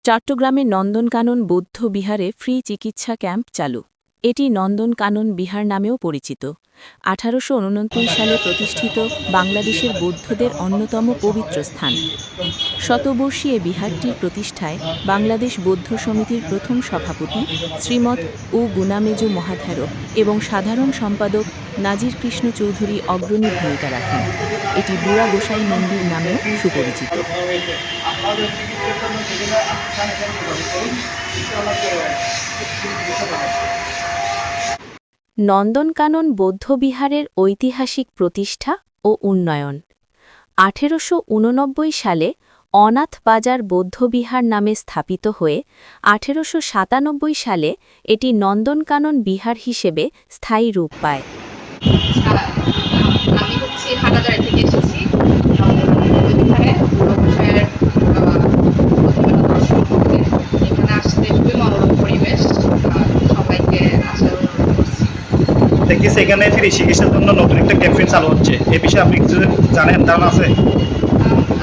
চট্টগ্রামের নন্দনকানন বৌদ্ধ বিহারে ফ্রি চিকিৎসা ক্যাম্প চালু। এটি নন্দনকানন বিহার নামেও পরিচিত। ১৮২৯ সালে প্রতিষ্ঠিত বাংলাদেশের বৌদ্ধদের অন্যতম পবিত্র স্থান। শতবর্ষী এ বিহারটির প্রতিষ্ঠায় বাংলাদেশ বৌদ্ধ সমিতির প্রথম সভাপতি শ্রীমৎ ও গুণামেজু মহাথেরো এবং সাধারণ সম্পাদক নাজির কৃষ্ণ চৌধুরী অগ্রণী ভূমিকা রাখেন। এটি বুড়া গোসাই মন্দির নামেও সুপরিচিত। নন্দনকানন বৌদ্ধবিহারের ঐতিহাসিক প্রতিষ্ঠা ও উন্নয়ন। ১৮৮৯ সালে অনাথ বাজার বৌদ্ধবিহার নামে স্থাপিত হয়ে ১৮৯৭ সালে এটি নন্দনকানন বিহার হিসেবে স্থায়ী রূপ পায়। আমি হচ্ছে হাটাজারি থেকে এসেছি। এখানে দর্শন করতে এখানে আসতে খুবই মনোরম পরিবেশ। সবাইকে আসার অনুরোধ করছি। দেখি এখানে ফ্রি চিকিৎসার জন্য নতুন একটা ক্যাম্পেইন চালু হচ্ছে, এই বিষয়ে আপনি কিছু জানেন, ধারণা আছে?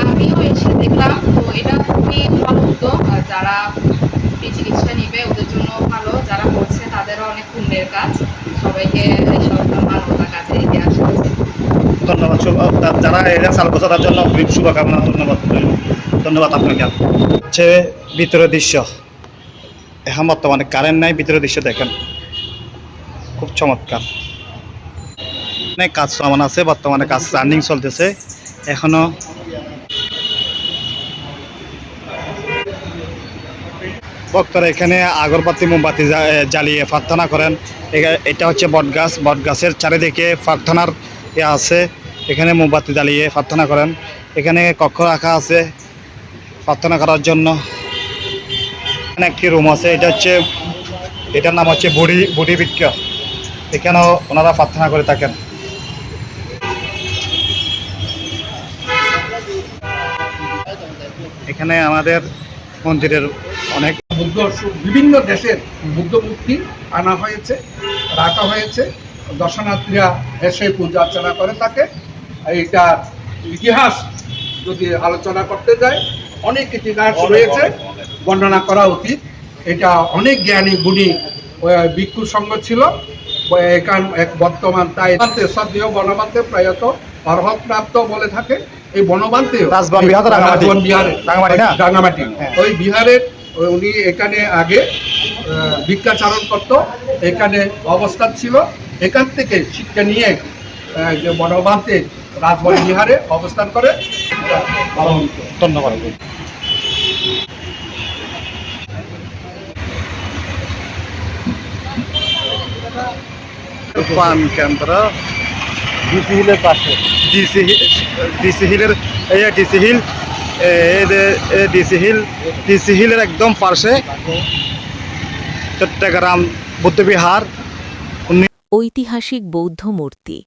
আমিও এসে দেখলাম, তো এটা খুবই ভালো উদ্যোগ। যারা ফ্রি চিকিৎসা নেবে ওদের জন্য ভালো, যারা করছে তাদেরও অনেক পুণ্যের কাজ। সবাইকে এইসব মানবতা কাজে এগিয়ে আসা উচিত। ধন্যবাদ। যারা এটা চালু করছে তার জন্য শুভকামনা। ধন্যবাদ আপনাকে। হচ্ছে ভিতরের দৃশ্য, এখন বর্তমানে কারেন্ট নাই, ভিতরের দৃশ্য দেখেন, খুব চমৎকার। অনেক কাজ সামান আছে, বর্তমানে কাজ রানিং চলতেছে এখনো। ভক্তরা এখানে আগরবাতি মোমবাতি জ্বালিয়ে প্রার্থনা করেন। এটা হচ্ছে বটগাছ, বটগাছের চারিদিকে প্রার্থনার আছে, এখানে মোমবাতি জ্বালিয়ে প্রার্থনা করেন। এখানে কক্ষ রাখা আছে প্রার্থনা করার জন্য। এখানে একটি রুম আছে, এটার নাম হচ্ছে বুড়ি বৃক্ষ, এখানেও ওনারা প্রার্থনা করে থাকেন। এখানে আমাদের মন্দিরের অনেক বিভিন্ন দেশের বুদ্ধ মূর্তি আনা হয়েছে, রাখা হয়েছে। দর্শনার্থীরা এসে পূজা অর্চনা করে থাকে। এইটার ইতিহাস যদি আলোচনা করতে যায়, অনেক ইতিহাস রয়েছে, বর্ণনা করা উচিত। এটা অনেক জ্ঞানী গুণী ভিক্ষু সংঘ ছিল। এখান এক বর্তমান তাই শ্রদ্ধেয় বনবান্তে প্রায়ত অর্হতপ্রাপ্ত বলে থাকে। এই বনবান্তে বিহারে রাঙামাটি ওই বিহারের উনি এখানে আগে ভিক্ষাচারণ করত, এখানে অবস্থান ছিল। এখান থেকে শিক্ষা নিয়ে যে বনবান্তে রাজবাড়ি বিহারে অবস্থান করে। ধন্যবাদ। পান কেন্দ্র ডিসি হিলের পাশে, ডিসি হিলের একদম পাশে চট্টগ্রাম বৌদ্ধবিহার। ঐতিহাসিক বৌদ্ধ মূর্তি।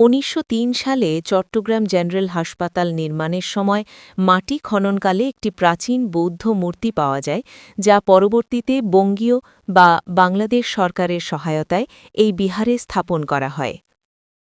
১৯০৩ সালে চট্টগ্রাম জেনারেল হাসপাতাল নির্মাণের সময় মাটি খননকালে একটি প্রাচীন বৌদ্ধ মূর্তি পাওয়া যায়, যা পরবর্তীতে বঙ্গীয় বা বাংলাদেশ সরকারের সহায়তায় এই বিহারে স্থাপন করা হয়।